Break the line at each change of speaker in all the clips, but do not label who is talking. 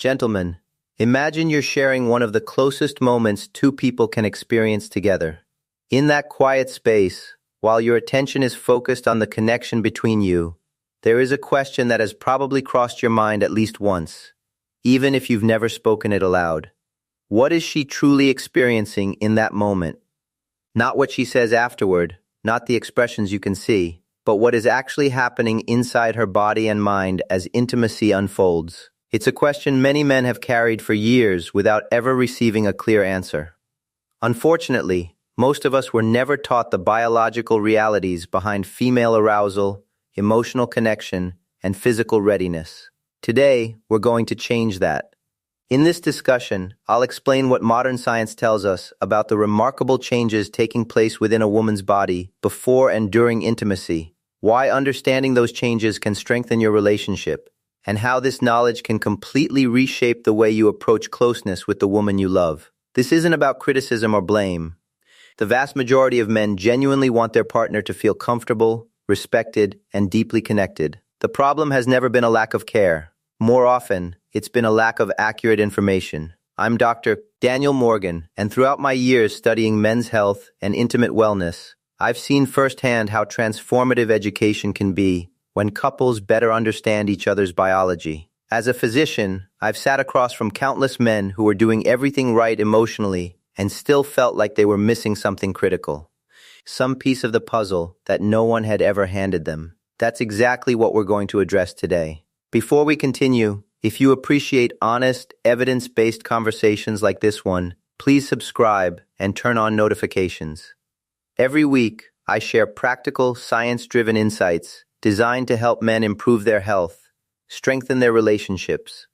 Gentlemen, imagine you're sharing one of the closest moments two people can experience together. In that quiet space, while your attention is focused on the connection between you, there is a question that has probably crossed your mind at least once, even if you've never spoken it aloud. What is she truly experiencing in that moment? Not what she says afterward, not the expressions you can see, but what is actually happening inside her body and mind as intimacy unfolds. It's a question many men have carried for years without ever receiving a clear answer. Unfortunately, most of us were never taught the biological realities behind female arousal, emotional connection, and physical readiness. Today, we're going to change that. In this discussion, I'll explain what modern science tells us about the remarkable changes taking place within a woman's body before and during intimacy, why understanding those changes can strengthen your relationship, and how this knowledge can completely reshape the way you approach closeness with the woman you love. This isn't about criticism or blame. The vast majority of men genuinely want their partner to feel comfortable, respected, and deeply connected. The problem has never been a lack of care. More often, it's been a lack of accurate information. I'm Dr. Daniel Morgan, and throughout my years studying men's health and intimate wellness, I've seen firsthand how transformative education can be when couples better understand each other's biology. As a physician, I've sat across from countless men who were doing everything right emotionally and still felt like they were missing something critical, some piece of the puzzle that no one had ever handed them. That's exactly what we're going to address today. Before we continue, if you appreciate honest, evidence-based conversations like this one, please subscribe and turn on notifications. Every week, I share practical, science-driven insights designed to help men improve their health, strengthen their relationships,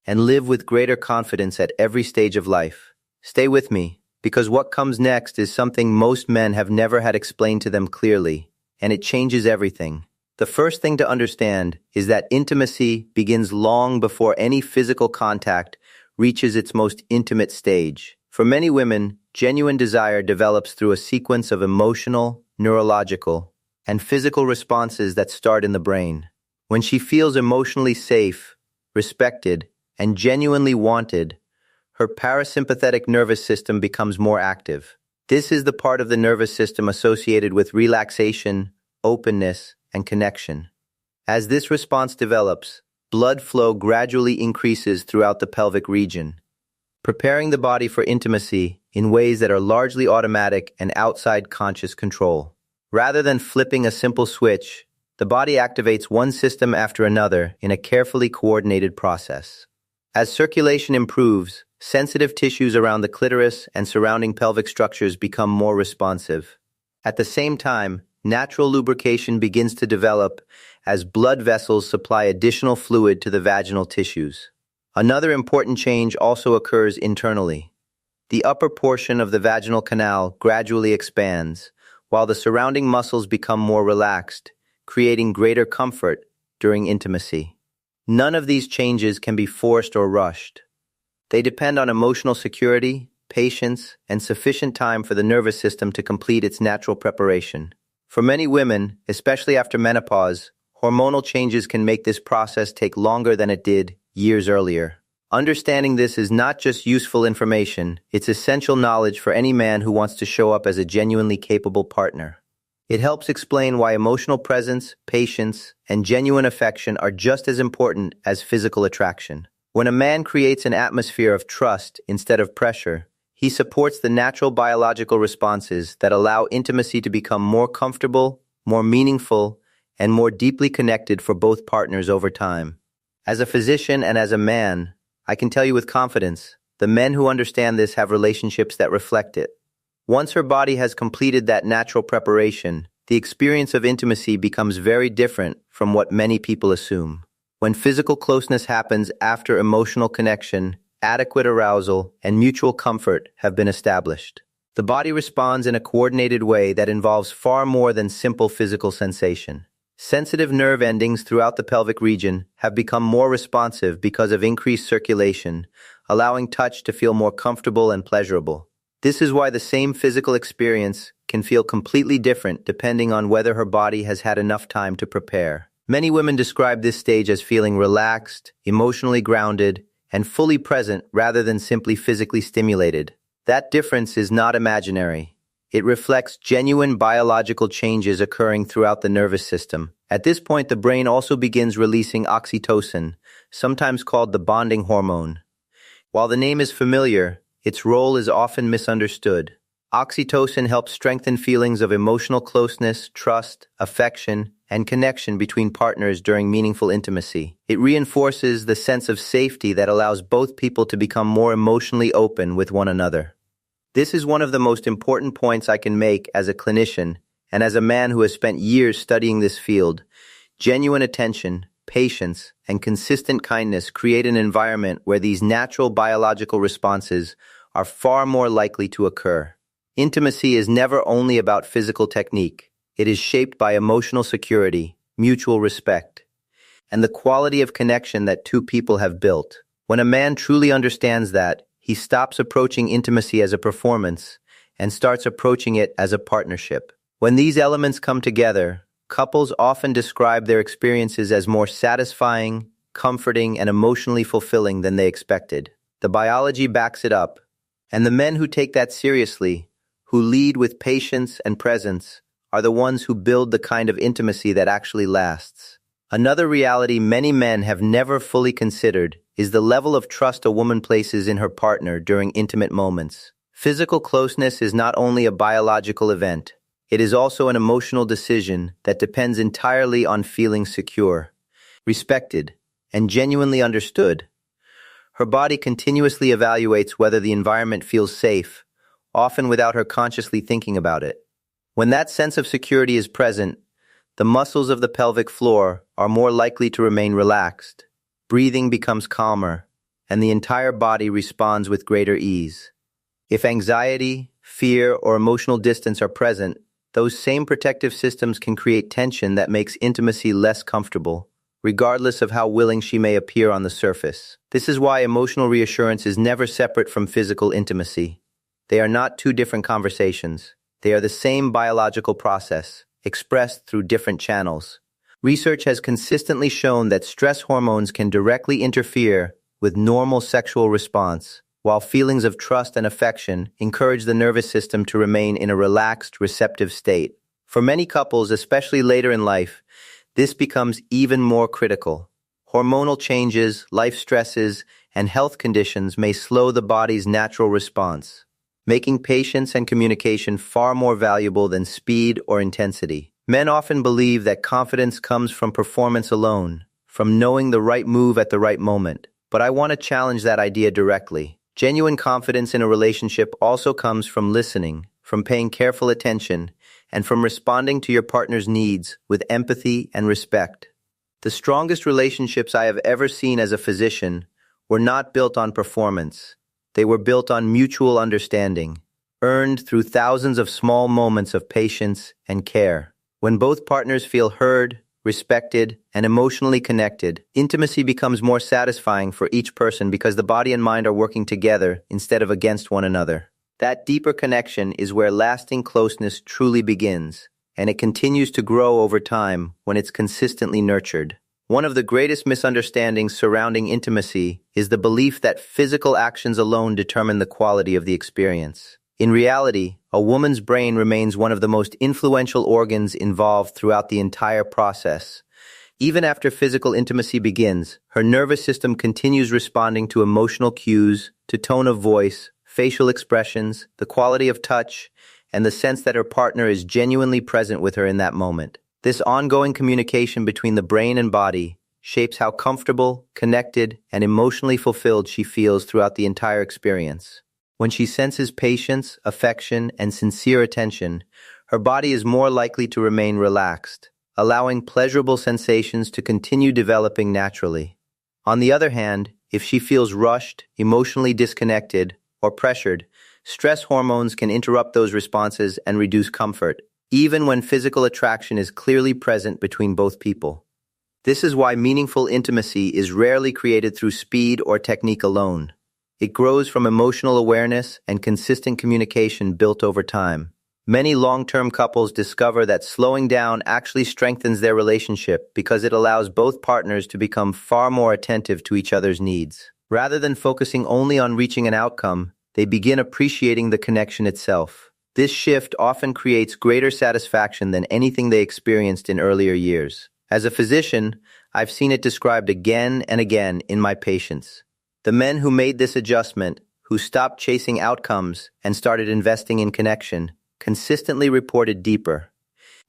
and live with greater confidence at every stage of life. Stay with me, because what comes next is something most men have never had explained to them clearly, and it changes everything. The first thing to understand is that intimacy begins long before any physical contact reaches its most intimate stage. For many women, genuine desire develops through a sequence of emotional, neurological, and physical responses that start in the brain. When she feels emotionally safe, respected, and genuinely wanted, her parasympathetic nervous system becomes more active. This is the part of the nervous system associated with relaxation, openness, and connection. As this response develops, blood flow gradually increases throughout the pelvic region, preparing the body for intimacy in ways that are largely automatic and outside conscious control. Rather than flipping a simple switch, the body activates one system after another in a carefully coordinated process. As circulation improves, sensitive tissues around the clitoris and surrounding pelvic structures become more responsive. At the same time, natural lubrication begins to develop as blood vessels supply additional fluid to the vaginal tissues. Another important change also occurs internally. The upper portion of the vaginal canal gradually expands, while the surrounding muscles become more relaxed, creating greater comfort during intimacy. None of these changes can be forced or rushed. They depend on emotional security, patience, and sufficient time for the nervous system to complete its natural preparation. For many women, especially after menopause, hormonal changes can make this process take longer than it did years earlier. Understanding this is not just useful information, it's essential knowledge for any man who wants to show up as a genuinely capable partner. It helps explain why emotional presence, patience, and genuine affection are just as important as physical attraction. When a man creates an atmosphere of trust instead of pressure, he supports the natural biological responses that allow intimacy to become more comfortable, more meaningful, and more deeply connected for both partners over time. As a physician and as a man, I can tell you with confidence, the men who understand this have relationships that reflect it. Once her body has completed that natural preparation, the experience of intimacy becomes very different from what many people assume. When physical closeness happens after emotional connection, adequate arousal, and mutual comfort have been established, the body responds in a coordinated way that involves far more than simple physical sensation. Sensitive nerve endings throughout the pelvic region have become more responsive because of increased circulation, allowing touch to feel more comfortable and pleasurable. This is why the same physical experience can feel completely different depending on whether her body has had enough time to prepare. Many women describe this stage as feeling relaxed, emotionally grounded, and fully present rather than simply physically stimulated. That difference is not imaginary. It reflects genuine biological changes occurring throughout the nervous system. At this point, the brain also begins releasing oxytocin, sometimes called the bonding hormone. While the name is familiar, its role is often misunderstood. Oxytocin helps strengthen feelings of emotional closeness, trust, affection, and connection between partners during meaningful intimacy. It reinforces the sense of safety that allows both people to become more emotionally open with one another. This is one of the most important points I can make as a clinician and as a man who has spent years studying this field. Genuine attention, patience, and consistent kindness create an environment where these natural biological responses are far more likely to occur. Intimacy is never only about physical technique. It is shaped by emotional security, mutual respect, and the quality of connection that two people have built. When a man truly understands that, he stops approaching intimacy as a performance and starts approaching it as a partnership. When these elements come together, couples often describe their experiences as more satisfying, comforting, and emotionally fulfilling than they expected. The biology backs it up, and the men who take that seriously, who lead with patience and presence, are the ones who build the kind of intimacy that actually lasts. Another reality many men have never fully considered is the level of trust a woman places in her partner during intimate moments. Physical closeness is not only a biological event, it is also an emotional decision that depends entirely on feeling secure, respected, and genuinely understood. Her body continuously evaluates whether the environment feels safe, often without her consciously thinking about it. When that sense of security is present, the muscles of the pelvic floor are more likely to remain relaxed. Breathing becomes calmer, and the entire body responds with greater ease. If anxiety, fear, or emotional distance are present, those same protective systems can create tension that makes intimacy less comfortable, regardless of how willing she may appear on the surface. This is why emotional reassurance is never separate from physical intimacy. They are not two different conversations. They are the same biological process, expressed through different channels. Research has consistently shown that stress hormones can directly interfere with normal sexual response, while feelings of trust and affection encourage the nervous system to remain in a relaxed, receptive state. For many couples, especially later in life, this becomes even more critical. Hormonal changes, life stresses, and health conditions may slow the body's natural response, making patience and communication far more valuable than speed or intensity. Men often believe that confidence comes from performance alone, from knowing the right move at the right moment. But I want to challenge that idea directly. Genuine confidence in a relationship also comes from listening, from paying careful attention, and from responding to your partner's needs with empathy and respect. The strongest relationships I have ever seen as a physician were not built on performance. They were built on mutual understanding, earned through thousands of small moments of patience and care. When both partners feel heard, respected, and emotionally connected, intimacy becomes more satisfying for each person because the body and mind are working together instead of against one another. That deeper connection is where lasting closeness truly begins, and it continues to grow over time when it's consistently nurtured. One of the greatest misunderstandings surrounding intimacy is the belief that physical actions alone determine the quality of the experience. In reality, a woman's brain remains one of the most influential organs involved throughout the entire process. Even after physical intimacy begins, her nervous system continues responding to emotional cues, to tone of voice, facial expressions, the quality of touch, and the sense that her partner is genuinely present with her in that moment. This ongoing communication between the brain and body shapes how comfortable, connected, and emotionally fulfilled she feels throughout the entire experience. When she senses patience, affection, and sincere attention, her body is more likely to remain relaxed, allowing pleasurable sensations to continue developing naturally. On the other hand, if she feels rushed, emotionally disconnected, or pressured, stress hormones can interrupt those responses and reduce comfort, even when physical attraction is clearly present between both people. This is why meaningful intimacy is rarely created through speed or technique alone. It grows from emotional awareness and consistent communication built over time. Many long-term couples discover that slowing down actually strengthens their relationship because it allows both partners to become far more attentive to each other's needs. Rather than focusing only on reaching an outcome, they begin appreciating the connection itself. This shift often creates greater satisfaction than anything they experienced in earlier years. As a physician, I've seen it described again and again in my patients. The men who made this adjustment, who stopped chasing outcomes and started investing in connection, consistently reported deeper,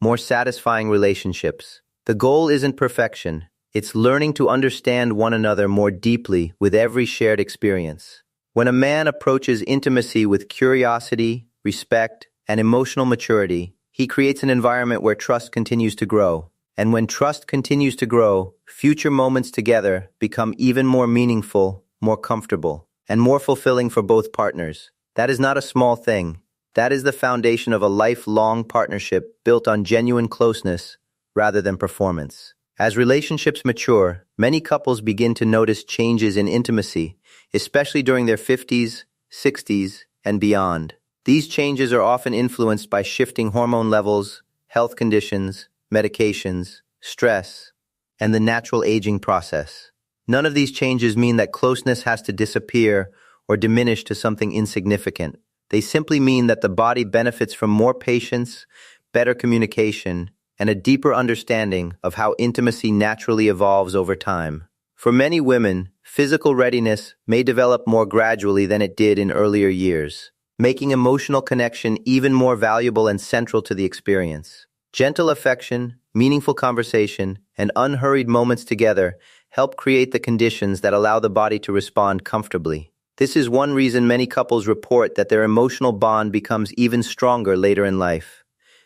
more satisfying relationships. The goal isn't perfection. It's learning to understand one another more deeply with every shared experience. When a man approaches intimacy with curiosity, respect, and emotional maturity, he creates an environment where trust continues to grow. And when trust continues to grow, future moments together become even more meaningful, more comfortable, and more fulfilling for both partners. That is not a small thing. That is the foundation of a lifelong partnership built on genuine closeness rather than performance. As relationships mature, many couples begin to notice changes in intimacy, especially during their 50s, 60s, and beyond. These changes are often influenced by shifting hormone levels, health conditions, medications, stress, and the natural aging process. None of these changes mean that closeness has to disappear or diminish to something insignificant. They simply mean that the body benefits from more patience, better communication, and a deeper understanding of how intimacy naturally evolves over time. For many women, physical readiness may develop more gradually than it did in earlier years, making emotional connection even more valuable and central to the experience. Gentle affection, meaningful conversation, and unhurried moments together help create the conditions that allow the body to respond comfortably. This is one reason many couples report that their emotional bond becomes even stronger later in life.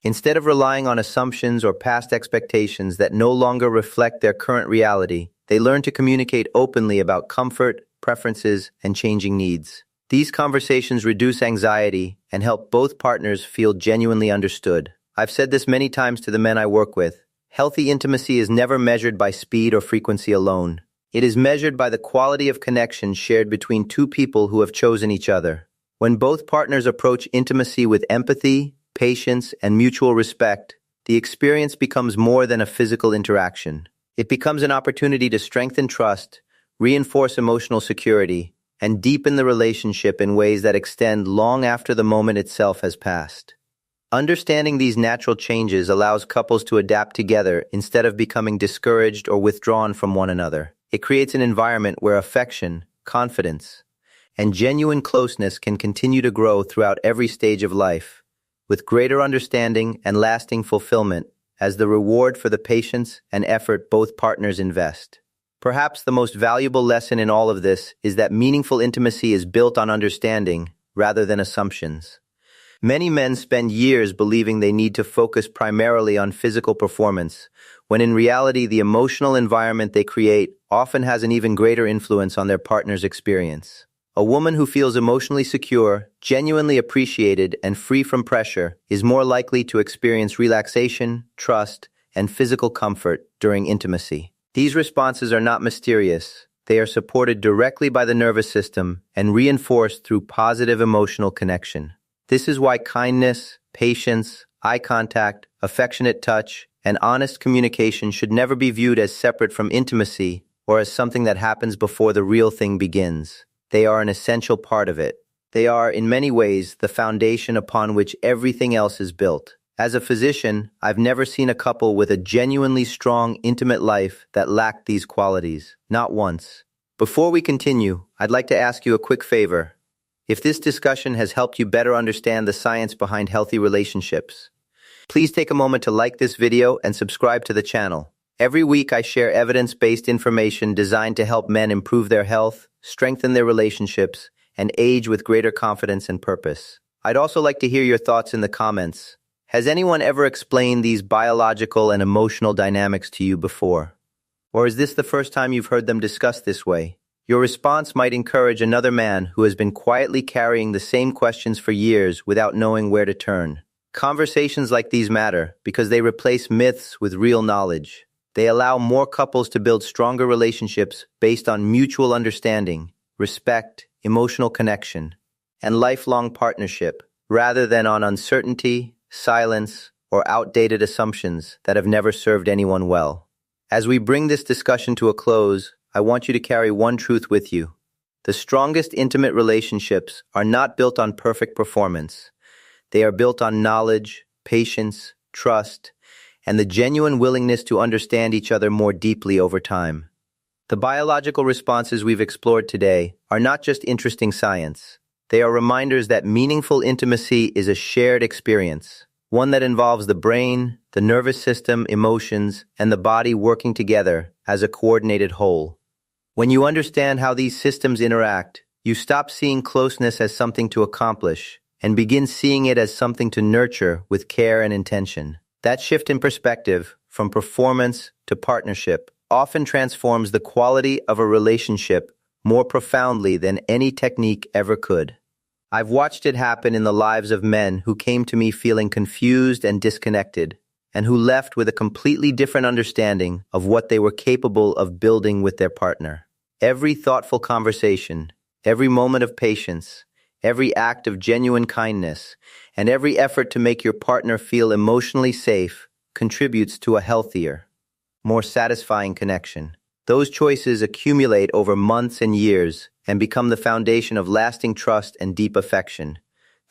Instead of relying on assumptions or past expectations that no longer reflect their current reality, they learn to communicate openly about comfort, preferences, and changing needs. These conversations reduce anxiety and help both partners feel genuinely understood. I've said this many times to the men I work with. Healthy intimacy is never measured by speed or frequency alone. It is measured by the quality of connection shared between two people who have chosen each other. When both partners approach intimacy with empathy, patience, and mutual respect, the experience becomes more than a physical interaction. It becomes an opportunity to strengthen trust, reinforce emotional security, and deepen the relationship in ways that extend long after the moment itself has passed. Understanding these natural changes allows couples to adapt together instead of becoming discouraged or withdrawn from one another. It creates an environment where affection, confidence, and genuine closeness can continue to grow throughout every stage of life, with greater understanding and lasting fulfillment as the reward for the patience and effort both partners invest. Perhaps the most valuable lesson in all of this is that meaningful intimacy is built on understanding rather than assumptions. Many men spend years believing they need to focus primarily on physical performance, when in reality the emotional environment they create often has an even greater influence on their partner's experience. A woman who feels emotionally secure, genuinely appreciated, and free from pressure is more likely to experience relaxation, trust, and physical comfort during intimacy. These responses are not mysterious. They are supported directly by the nervous system and reinforced through positive emotional connection. This is why kindness, patience, eye contact, affectionate touch, and honest communication should never be viewed as separate from intimacy or as something that happens before the real thing begins. They are an essential part of it. They are, in many ways, the foundation upon which everything else is built. As a physician, I've never seen a couple with a genuinely strong, intimate life that lacked these qualities. Not once. Before we continue, I'd like to ask you a quick favor. If this discussion has helped you better understand the science behind healthy relationships, please take a moment to like this video and subscribe to the channel. Every week I share evidence-based information designed to help men improve their health, strengthen their relationships, and age with greater confidence and purpose. I'd also like to hear your thoughts in the comments. Has anyone ever explained these biological and emotional dynamics to you before? Or is this the first time you've heard them discussed this way? Your response might encourage another man who has been quietly carrying the same questions for years without knowing where to turn. Conversations like these matter because they replace myths with real knowledge. They allow more couples to build stronger relationships based on mutual understanding, respect, emotional connection, and lifelong partnership, rather than on uncertainty, silence, or outdated assumptions that have never served anyone well. As we bring this discussion to a close, I want you to carry one truth with you. The strongest intimate relationships are not built on perfect performance. They are built on knowledge, patience, trust, and the genuine willingness to understand each other more deeply over time. The biological responses we've explored today are not just interesting science. They are reminders that meaningful intimacy is a shared experience, one that involves the brain, the nervous system, emotions, and the body working together as a coordinated whole. When you understand how these systems interact, you stop seeing closeness as something to accomplish and begin seeing it as something to nurture with care and intention. That shift in perspective, from performance to partnership, often transforms the quality of a relationship more profoundly than any technique ever could. I've watched it happen in the lives of men who came to me feeling confused and disconnected, and who left with a completely different understanding of what they were capable of building with their partner. Every thoughtful conversation, every moment of patience, every act of genuine kindness, and every effort to make your partner feel emotionally safe contributes to a healthier, more satisfying connection. Those choices accumulate over months and years and become the foundation of lasting trust and deep affection.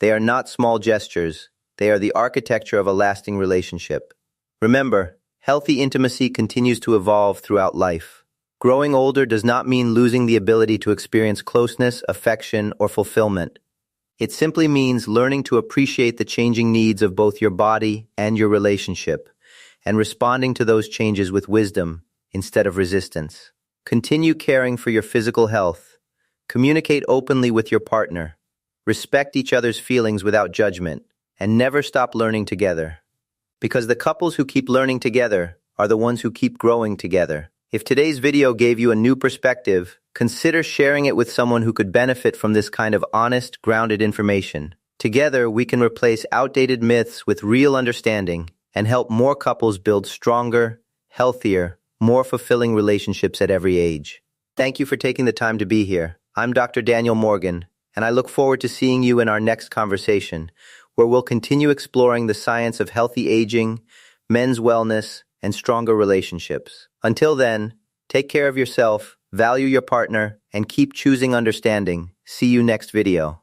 They are not small gestures. They are the architecture of a lasting relationship. Remember, healthy intimacy continues to evolve throughout life. Growing older does not mean losing the ability to experience closeness, affection, or fulfillment. It simply means learning to appreciate the changing needs of both your body and your relationship, and responding to those changes with wisdom instead of resistance. Continue caring for your physical health. Communicate openly with your partner. Respect each other's feelings without judgment, and never stop learning together. Because the couples who keep learning together are the ones who keep growing together. If today's video gave you a new perspective, consider sharing it with someone who could benefit from this kind of honest, grounded information. Together, we can replace outdated myths with real understanding and help more couples build stronger, healthier, more fulfilling relationships at every age. Thank you for taking the time to be here. I'm Dr. Daniel Morgan, and I look forward to seeing you in our next conversation, where we'll continue exploring the science of healthy aging, men's wellness, and stronger relationships. Until then, take care of yourself, value your partner, and keep choosing understanding. See you next video.